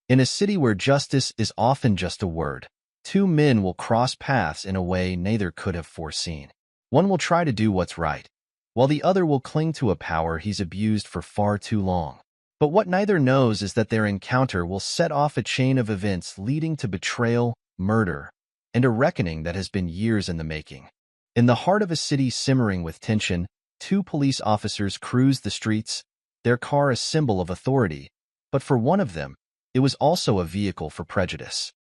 In a city where justice is often just a word, two men will cross paths in a way neither could have foreseen. One will try to do what's right, while the other will cling to a power he's abused for far too long. But what neither knows is that their encounter will set off a chain of events leading to betrayal, murder, and a reckoning that has been years in the making. In the heart of a city simmering with tension, two police officers cruised the streets, their car a symbol of authority, but for one of them, it was also a vehicle for prejudice.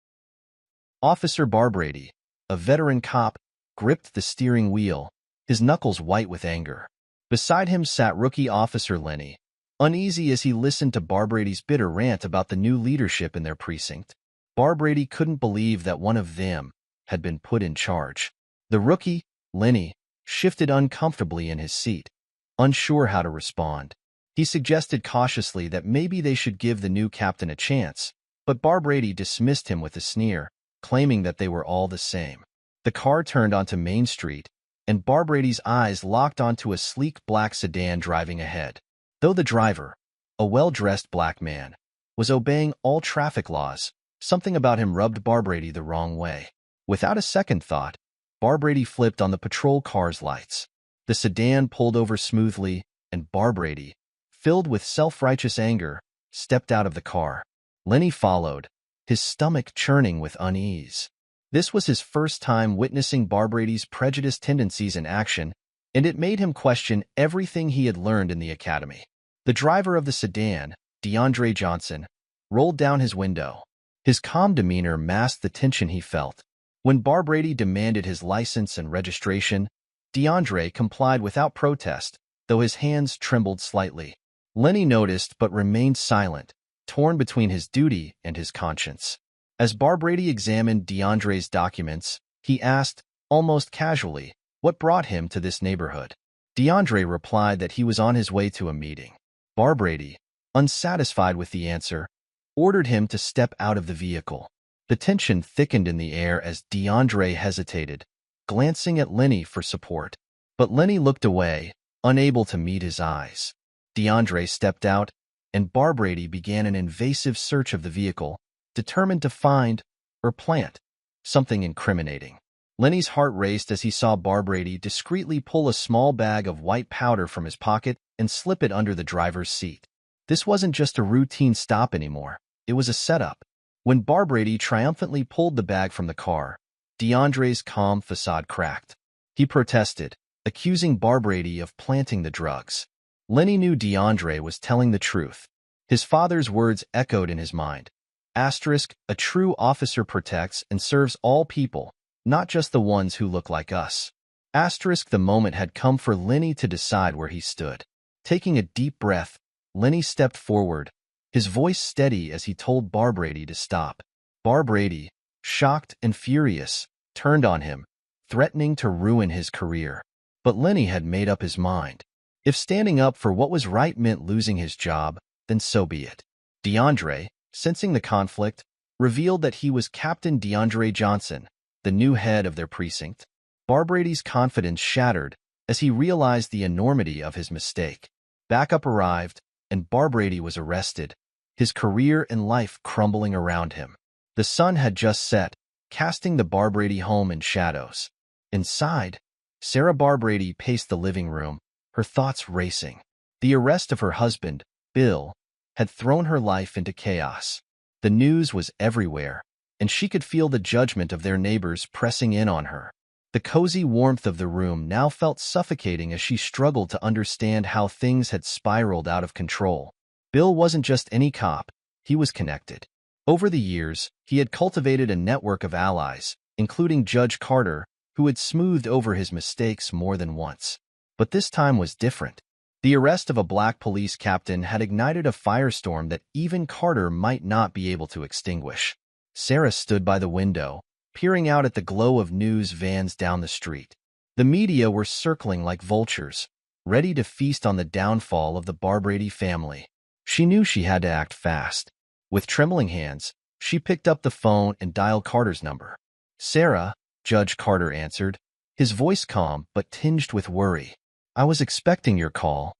Officer Barbrady, a veteran cop, gripped the steering wheel, his knuckles white with anger. Beside him sat rookie Officer Lenny, uneasy as he listened to Barbrady's bitter rant about the new leadership in their precinct. Barbrady couldn't believe that one of them had been put in charge. The rookie, Lenny, shifted uncomfortably in his seat, unsure how to respond. He suggested cautiously that maybe they should give the new captain a chance, but Barbrady dismissed him with a sneer, claiming that they were all the same. The car turned onto Main Street, and Barbrady's eyes locked onto a sleek black sedan driving ahead. Though the driver, a well-dressed black man, was obeying all traffic laws, something about him rubbed Barbrady the wrong way. Without a second thought, Barbrady flipped on the patrol car's lights. The sedan pulled over smoothly, and Barbrady, filled with self-righteous anger, stepped out of the car. Lenny followed, his stomach churning with unease. This was his first time witnessing Barbrady's prejudiced tendencies in action, and it made him question everything he had learned in the academy. The driver of the sedan, DeAndre Johnson, rolled down his window. His calm demeanor masked the tension he felt. When Barbrady demanded his license and registration, DeAndre complied without protest, though his hands trembled slightly. Lenny noticed but remained silent, torn between his duty and his conscience. As Barbrady examined DeAndre's documents, he asked, almost casually, what brought him to this neighborhood. DeAndre replied that he was on his way to a meeting. Barbrady, unsatisfied with the answer, ordered him to step out of the vehicle. The tension thickened in the air as DeAndre hesitated, glancing at Lenny for support. But Lenny looked away, unable to meet his eyes. DeAndre stepped out, and Barbrady began an invasive search of the vehicle, determined to find, or plant, something incriminating. Lenny's heart raced as he saw Barbrady discreetly pull a small bag of white powder from his pocket and slip it under the driver's seat. This wasn't just a routine stop anymore. It was a setup. When Barbrady triumphantly pulled the bag from the car, DeAndre's calm facade cracked. He protested, accusing Barbrady of planting the drugs. Lenny knew DeAndre was telling the truth. His father's words echoed in his mind. Asterisk, a true officer protects and serves all people, not just the ones who look like us. Asterisk, the moment had come for Lenny to decide where he stood. Taking a deep breath, Lenny stepped forward, his voice steady as he told Barbrady to stop. Barbrady, shocked and furious, turned on him, threatening to ruin his career. But Lenny had made up his mind. If standing up for what was right meant losing his job, then so be it. DeAndre, sensing the conflict, revealed that he was Captain DeAndre Johnson, the new head of their precinct. Barbrady's confidence shattered as he realized the enormity of his mistake. Backup arrived, and Barbrady was arrested, his career and life crumbling around him. The sun had just set, casting the Barbrady home in shadows. Inside, Sarah Barbrady paced the living room, her thoughts racing. The arrest of her husband, Bill, had thrown her life into chaos. The news was everywhere, and she could feel the judgment of their neighbors pressing in on her. The cozy warmth of the room now felt suffocating as she struggled to understand how things had spiraled out of control. Bill wasn't just any cop, he was connected. Over the years, he had cultivated a network of allies, including Judge Carter, who had smoothed over his mistakes more than once. But this time was different. The arrest of a black police captain had ignited a firestorm that even Carter might not be able to extinguish. Sarah stood by the window, peering out at the glow of news vans down the street. The media were circling like vultures, ready to feast on the downfall of the Barbrady family. She knew she had to act fast. With trembling hands, she picked up the phone and dialed Carter's number. "Sarah," Judge Carter answered, his voice calm but tinged with worry. "I was expecting your call."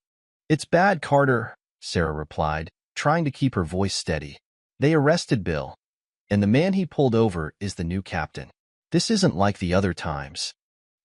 "It's bad, Carter," Sarah replied, trying to keep her voice steady. They arrested Bill, and the man he pulled over is the new captain. This isn't like the other times.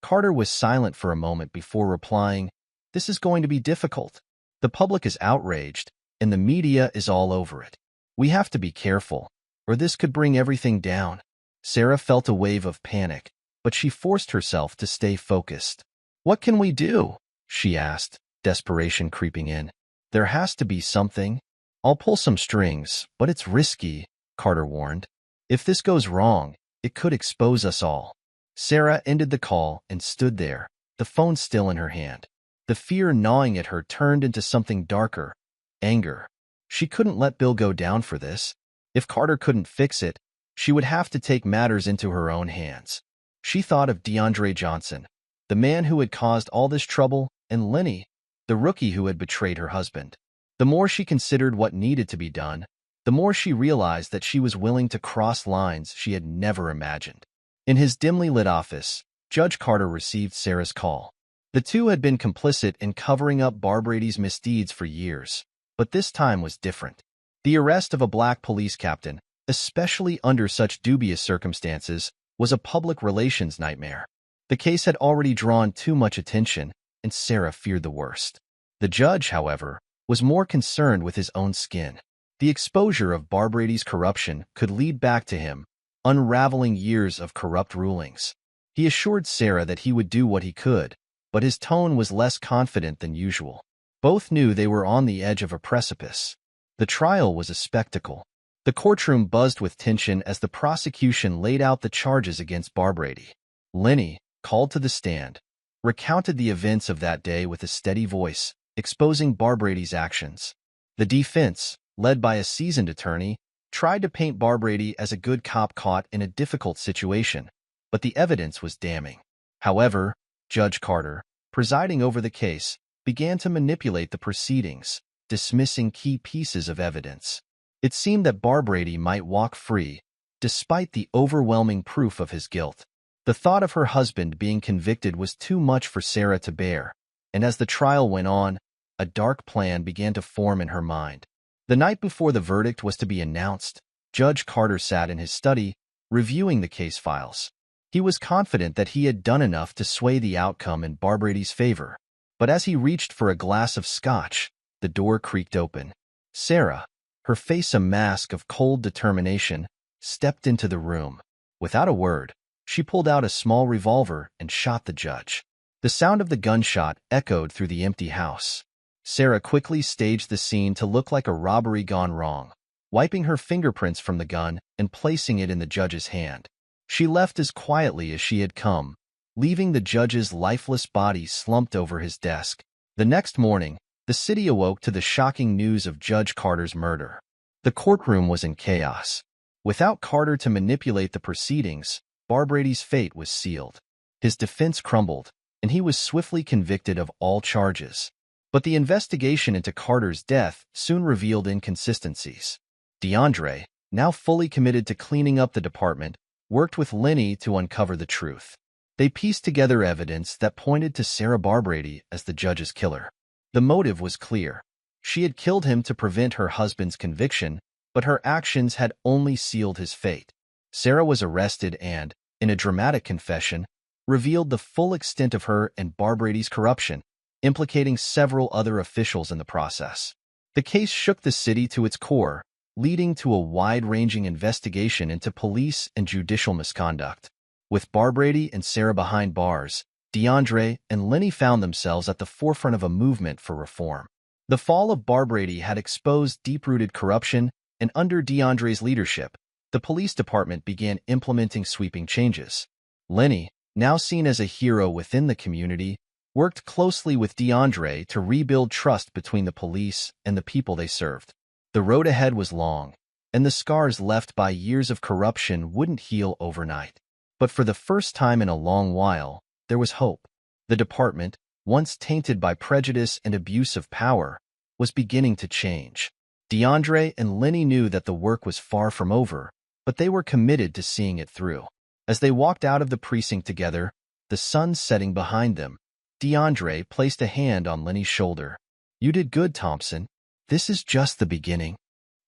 Carter was silent for a moment before replying, "This is going to be difficult. The public is outraged, and the media is all over it. We have to be careful, or this could bring everything down." Sarah felt a wave of panic, but she forced herself to stay focused. "What can we do?" she asked, desperation creeping in. "There has to be something." "I'll pull some strings, but it's risky," Carter warned. "If this goes wrong, it could expose us all." Sarah ended the call and stood there, the phone still in her hand. The fear gnawing at her turned into something darker, anger. She couldn't let Bill go down for this. If Carter couldn't fix it, she would have to take matters into her own hands. She thought of DeAndre Johnson, the man who had caused all this trouble, and Lenny, the rookie who had betrayed her husband. The more she considered what needed to be done, the more she realized that she was willing to cross lines she had never imagined. In his dimly lit office, Judge Carter received Sarah's call. The two had been complicit in covering up Barbrady's misdeeds for years, but this time was different. The arrest of a black police captain, especially under such dubious circumstances, was a public relations nightmare. The case had already drawn too much attention, and Sarah feared the worst. The judge, however, was more concerned with his own skin. The exposure of Barbrady's corruption could lead back to him, unraveling years of corrupt rulings. He assured Sarah that he would do what he could, but his tone was less confident than usual. Both knew they were on the edge of a precipice. The trial was a spectacle. The courtroom buzzed with tension as the prosecution laid out the charges against Barbrady. Lenny, called to the stand, recounted the events of that day with a steady voice, exposing Barbrady's actions. The defense, led by a seasoned attorney, tried to paint Barbrady as a good cop caught in a difficult situation, but the evidence was damning. However, Judge Carter, presiding over the case, began to manipulate the proceedings, dismissing key pieces of evidence. It seemed that Barbrady might walk free, despite the overwhelming proof of his guilt. The thought of her husband being convicted was too much for Sarah to bear, and as the trial went on, a dark plan began to form in her mind. The night before the verdict was to be announced, Judge Carter sat in his study, reviewing the case files. He was confident that he had done enough to sway the outcome in Barbrady's favor, but as he reached for a glass of scotch, the door creaked open. Sarah, her face a mask of cold determination, stepped into the room. Without a word, she pulled out a small revolver and shot the judge. The sound of the gunshot echoed through the empty house. Sarah quickly staged the scene to look like a robbery gone wrong, wiping her fingerprints from the gun and placing it in the judge's hand. She left as quietly as she had come, leaving the judge's lifeless body slumped over his desk. The next morning, the city awoke to the shocking news of Judge Carter's murder. The courtroom was in chaos. Without Carter to manipulate the proceedings, Barbrady's fate was sealed. His defense crumbled, and he was swiftly convicted of all charges. But the investigation into Carter's death soon revealed inconsistencies. DeAndre, now fully committed to cleaning up the department, worked with Lenny to uncover the truth. They pieced together evidence that pointed to Sarah Barbrady as the judge's killer. The motive was clear. She had killed him to prevent her husband's conviction, but her actions had only sealed his fate. Sarah was arrested and, in a dramatic confession, revealed the full extent of her and Barbrady's corruption, implicating several other officials in the process. The case shook the city to its core, leading to a wide-ranging investigation into police and judicial misconduct. With Barbrady and Sarah behind bars, DeAndre and Lenny found themselves at the forefront of a movement for reform. The fall of Barbrady had exposed deep-rooted corruption, and under DeAndre's leadership, the police department began implementing sweeping changes. Lenny, now seen as a hero within the community, worked closely with DeAndre to rebuild trust between the police and the people they served. The road ahead was long, and the scars left by years of corruption wouldn't heal overnight. But for the first time in a long while, there was hope. The department, once tainted by prejudice and abuse of power, was beginning to change. DeAndre and Lenny knew that the work was far from over, but they were committed to seeing it through. As they walked out of the precinct together, the sun setting behind them, DeAndre placed a hand on Lenny's shoulder. "You did good, Thompson. This is just the beginning."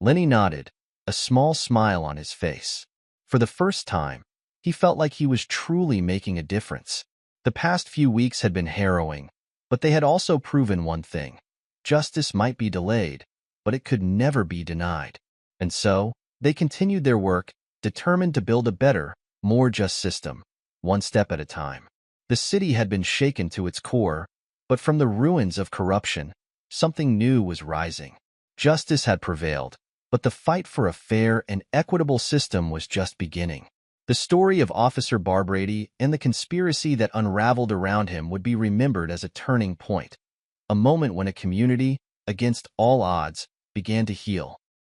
Lenny nodded, a small smile on his face. For the first time, he felt like he was truly making a difference. The past few weeks had been harrowing, but they had also proven one thing. Justice might be delayed, but it could never be denied. And so, they continued their work, determined to build a better, more just system, one step at a time. The city had been shaken to its core, but from the ruins of corruption, something new was rising. Justice had prevailed, but the fight for a fair and equitable system was just beginning. The story of Officer Barbrady and the conspiracy that unraveled around him would be remembered as a turning point, a moment when a community, against all odds, began to heal.